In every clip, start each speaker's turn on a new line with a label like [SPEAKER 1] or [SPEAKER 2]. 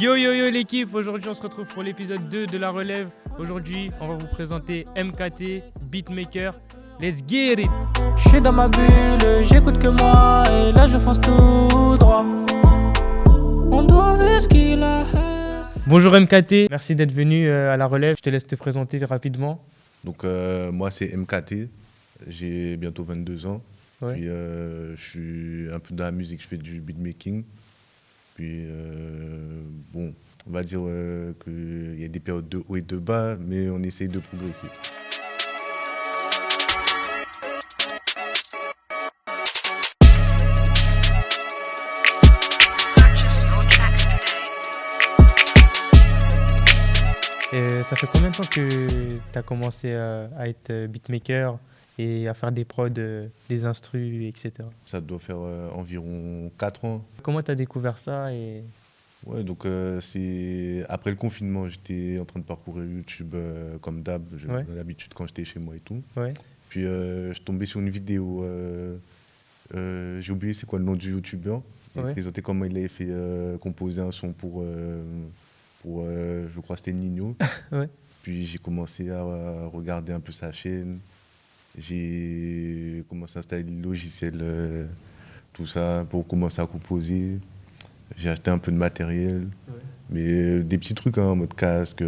[SPEAKER 1] Yo yo yo l'équipe, aujourd'hui on se retrouve pour l'épisode 2 de la relève. Aujourd'hui on va vous présenter MKT, beatmaker. Let's get it.
[SPEAKER 2] Je suis dans ma bulle, j'écoute que moi et là je fonce tout droit. On doit ver ce qu'il a.
[SPEAKER 1] Bonjour MKT, merci d'être venu à la relève. Je te laisse te présenter rapidement.
[SPEAKER 3] Donc moi c'est MKT, j'ai bientôt 22 ans.
[SPEAKER 1] Ouais.
[SPEAKER 3] Puis je suis un peu dans la musique, je fais du beatmaking. Puis bon, on va dire qu'il y a des périodes de haut et de bas, mais on essaye de progresser.
[SPEAKER 1] Et ça fait combien de temps que tu as commencé à être beatmaker et à faire des prods, des instrus, etc.
[SPEAKER 3] Ça doit faire environ 4 ans.
[SPEAKER 1] Comment tu as découvert ça et...
[SPEAKER 3] Ouais, donc c'est après le confinement, j'étais en train de parcourir YouTube comme d'hab,
[SPEAKER 1] Ouais.
[SPEAKER 3] d'habitude quand j'étais chez moi et tout.
[SPEAKER 1] Ouais.
[SPEAKER 3] Puis je suis tombé sur une vidéo, j'ai oublié c'est quoi le nom du youtubeur. Il
[SPEAKER 1] Ouais.
[SPEAKER 3] présentait comment il avait fait composer un son pour je crois que c'était Nino.
[SPEAKER 1] Ouais.
[SPEAKER 3] Puis j'ai commencé à regarder un peu sa chaîne. J'ai commencé à installer le logiciel, tout ça, pour commencer à composer. J'ai acheté un peu de matériel,
[SPEAKER 1] Ouais.
[SPEAKER 3] mais des petits trucs hein, en mode casque,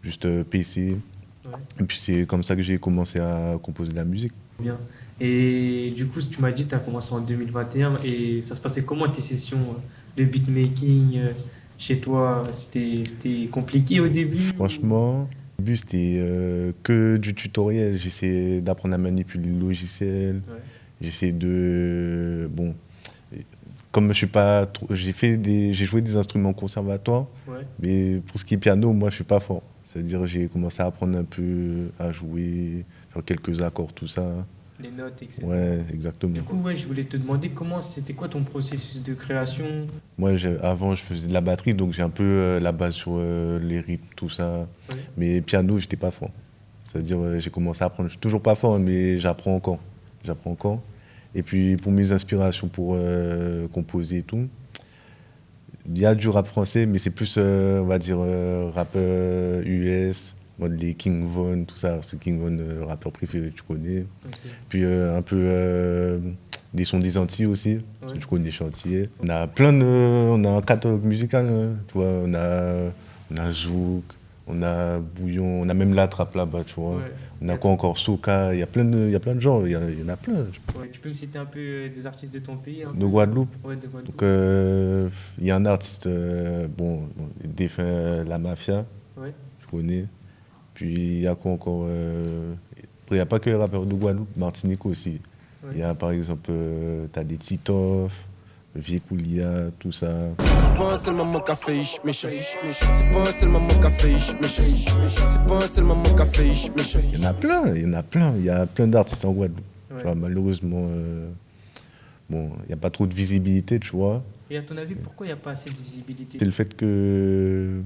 [SPEAKER 3] juste PC.
[SPEAKER 1] Ouais.
[SPEAKER 3] Et puis c'est comme ça que j'ai commencé à composer de la musique.
[SPEAKER 1] Bien. Et du coup, tu m'as dit que tu as commencé en 2021 et ça se passait comment tes sessions de beatmaking chez toi? C'était compliqué au début?
[SPEAKER 3] Franchement, au début c'était que du tutoriel. J'essayais d'apprendre à manipuler le logiciel.
[SPEAKER 1] Ouais.
[SPEAKER 3] J'essaie de... Bon, comme je suis pas trop... J'ai joué des instruments au conservatoire,
[SPEAKER 1] Ouais.
[SPEAKER 3] mais pour ce qui est piano, moi je suis pas fort. C'est-à-dire j'ai commencé à apprendre un peu à jouer, faire quelques accords, tout ça.
[SPEAKER 1] Les notes, etc.
[SPEAKER 3] Ouais, exactement.
[SPEAKER 1] Du coup, ouais, je voulais te demander c'était quoi ton processus de création?
[SPEAKER 3] Moi, avant, je faisais de la batterie, donc j'ai un peu la base sur les rythmes, tout ça.
[SPEAKER 1] Ouais.
[SPEAKER 3] Mais piano, j'étais pas fort. C'est-à-dire, j'ai commencé à apprendre. Je suis toujours pas fort, mais j'apprends encore. J'apprends encore. Et puis, pour mes inspirations, pour composer et tout, il y a du rap français, mais c'est plus, on va dire, rap US, mode les King Von, tout ça. Ce King Von, le rappeur préféré, tu connais.
[SPEAKER 1] Ok.
[SPEAKER 3] Puis un peu des sons des Antilles aussi, parce que
[SPEAKER 1] Ouais.
[SPEAKER 3] tu connais Chantier. On a on a un catalogue musical, hein, tu vois, on a Zouk, on a Bouillon, on a même la trappe là-bas, tu vois.
[SPEAKER 1] Ouais.
[SPEAKER 3] On a quoi encore, Soca, il y a plein de genres, il y en a plein.
[SPEAKER 1] Ouais, tu peux me citer un peu des artistes de ton pays?
[SPEAKER 3] De Guadeloupe.
[SPEAKER 1] Ouais, de Guadeloupe.
[SPEAKER 3] Donc il y a un artiste, bon, défunt La Mafia,
[SPEAKER 1] Ouais.
[SPEAKER 3] tu connais. Puis il y a quoi encore après, il n'y a pas que les rappeurs de Guadeloupe, Martinique aussi.
[SPEAKER 1] Ouais.
[SPEAKER 3] Il y a par exemple, tu as des Titoff, Viekulia, tout ça.
[SPEAKER 4] C'est pas seulement mon café, méchant. C'est pas seulement mon café, méchant. C'est pas seulement mon café, méchant.
[SPEAKER 3] Il y en a plein, il y a plein d'artistes en Guadeloupe.
[SPEAKER 1] Ouais.
[SPEAKER 3] Tu vois, malheureusement, bon, il n'y a pas trop de visibilité, tu vois.
[SPEAKER 1] Et à ton avis, pourquoi il n'y a pas assez de visibilité?
[SPEAKER 3] C'est le fait que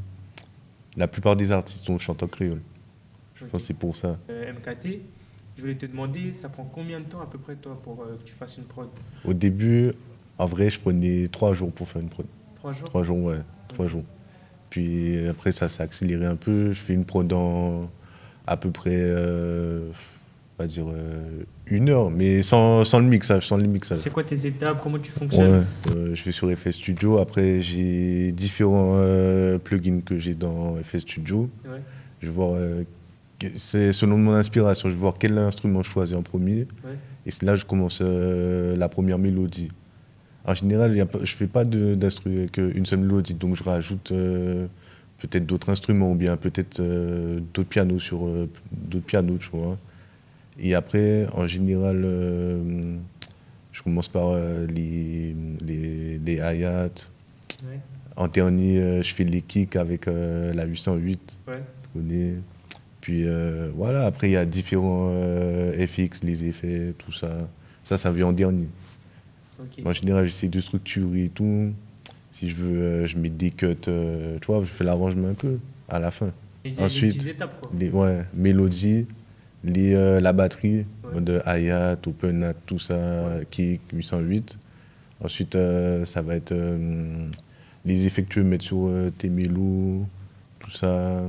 [SPEAKER 3] la plupart des artistes chantent en créole. Je
[SPEAKER 1] Ok.
[SPEAKER 3] pense que c'est pour ça.
[SPEAKER 1] MKT, je voulais te demander, ça prend combien de temps à peu près toi pour que tu fasses une prod?
[SPEAKER 3] Au début, en vrai, je prenais 3 jours pour faire une prod.
[SPEAKER 1] 3 jours?
[SPEAKER 3] 3 jours, ouais, 3 jours. Puis après, ça s'est accéléré un peu. Je fais une prod en à peu près, on va dire, 1 heure, mais sans le mixage, sans le mixage.
[SPEAKER 1] C'est quoi tes étapes? Comment tu fonctionnes?
[SPEAKER 3] Ouais, je vais sur FL Studio. Après, j'ai différents plugins que j'ai dans FL Studio.
[SPEAKER 1] Ouais.
[SPEAKER 3] Je vais voir, c'est selon mon inspiration, je vais voir quel instrument je choisis en premier.
[SPEAKER 1] Ouais.
[SPEAKER 3] Et c'est là que je commence la première mélodie. En général, je ne fais pas d'instru avec une seule mélodie, donc je rajoute peut-être d'autres instruments ou bien peut-être d'autres pianos sur d'autres pianos, tu vois. Et après, en général, je commence par les hi-hats.
[SPEAKER 1] Ouais.
[SPEAKER 3] En dernier, je fais les kicks avec la 808,
[SPEAKER 1] Ouais.
[SPEAKER 3] tu connais. Puis voilà, après il y a différents FX, les effets, tout ça. Ça vient en dernier.
[SPEAKER 1] Ok.
[SPEAKER 3] En général, j'essaie de structurer et tout. Si je veux, je mets des cuts, tu vois, je fais l'arrangement un peu à la fin.
[SPEAKER 1] Et il y a des
[SPEAKER 3] Ensuite,
[SPEAKER 1] petites étapes, quoi.
[SPEAKER 3] Ouais, mélodie, la batterie,
[SPEAKER 1] Ouais.
[SPEAKER 3] mode hi-hat, open hat, tout ça,
[SPEAKER 1] Ouais.
[SPEAKER 3] kick, 808. Ensuite, ça va être les effets que tu veux mettre sur tes mélos, tout ça,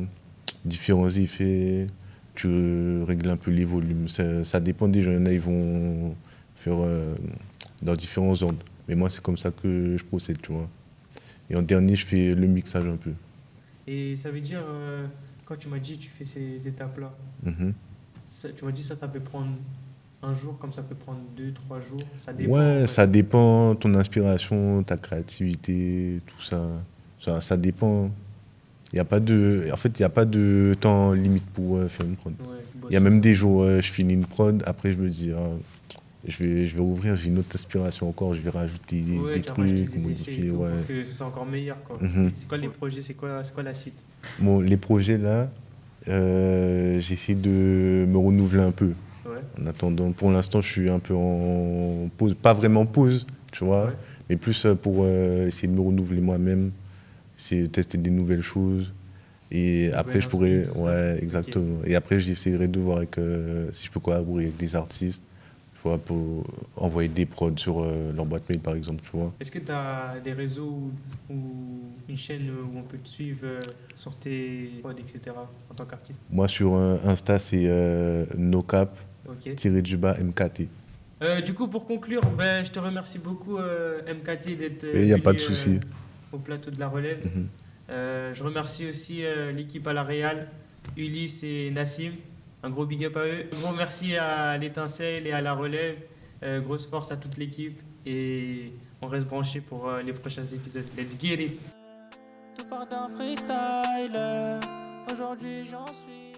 [SPEAKER 3] différents effets, tu règles un peu les volumes. Ça dépend des gens. Il y en a, ils vont faire dans différents ordres. Mais moi, c'est comme ça que je procède, tu vois. Et en dernier, je fais le mixage un peu.
[SPEAKER 1] Et ça veut dire, quand tu m'as dit tu fais ces étapes-là,
[SPEAKER 3] Mhm.
[SPEAKER 1] tu m'as dit ça peut prendre un jour, comme ça peut prendre 2, 3 jours. Ça dépend.
[SPEAKER 3] Ouais,
[SPEAKER 1] Ouais.
[SPEAKER 3] ça dépend, ton inspiration, ta créativité, tout ça. Ça dépend. En fait, il n'y a pas de temps limite pour faire une prod.
[SPEAKER 1] Ouais, bah,
[SPEAKER 3] Il y a même des jours, je finis une prod, après je me dis, ah, je vais ouvrir, j'ai une autre inspiration encore, je vais rajouter
[SPEAKER 1] ouais,
[SPEAKER 3] des
[SPEAKER 1] tu as rajouté
[SPEAKER 3] trucs,
[SPEAKER 1] des effets et
[SPEAKER 3] modifier,
[SPEAKER 1] tout
[SPEAKER 3] ouais.
[SPEAKER 1] pour que ce soit encore meilleur, quoi.
[SPEAKER 3] Mhm.
[SPEAKER 1] C'est quoi les projets, c'est quoi la suite?
[SPEAKER 3] Bon, les projets là, j'essaie de me renouveler un peu.
[SPEAKER 1] Ouais,
[SPEAKER 3] En attendant, pour l'instant, je suis un peu en pause, pas vraiment pause, tu vois,
[SPEAKER 1] ouais.
[SPEAKER 3] mais plus pour essayer de me renouveler moi-même, essayer de tester des nouvelles choses. Et après,
[SPEAKER 1] Nouvelle
[SPEAKER 3] je
[SPEAKER 1] instru,
[SPEAKER 3] pourrais.
[SPEAKER 1] tout ça.
[SPEAKER 3] Ouais,
[SPEAKER 1] Ok.
[SPEAKER 3] exactement. Et après, j'essaierai de voir avec, si je peux collaborer avec des artistes, tu vois, pour envoyer des prods sur leur boîte mail, par exemple, tu vois.
[SPEAKER 1] Est-ce que tu as des réseaux ou une chaîne où on peut te suivre sur tes prods, etc. en tant qu'artiste?
[SPEAKER 3] Moi, sur Insta, c'est nocap,
[SPEAKER 1] Ok.
[SPEAKER 3] tiré du bas, MKT.
[SPEAKER 1] Du coup, pour conclure, ben, je te remercie beaucoup, MKT, d'être
[SPEAKER 3] Et il n'y a pas de
[SPEAKER 1] venu
[SPEAKER 3] souci.
[SPEAKER 1] au plateau de la relève.
[SPEAKER 3] Mhm.
[SPEAKER 1] Je remercie aussi l'équipe à la Real, Ulysse et Nassim. Un gros big up à eux. Un gros merci à l'étincelle et à la relève. Grosse force à toute l'équipe. Et on reste branché pour les prochains épisodes. Let's get it!
[SPEAKER 2] Tout part d'un freestyle. Aujourd'hui j'en suis.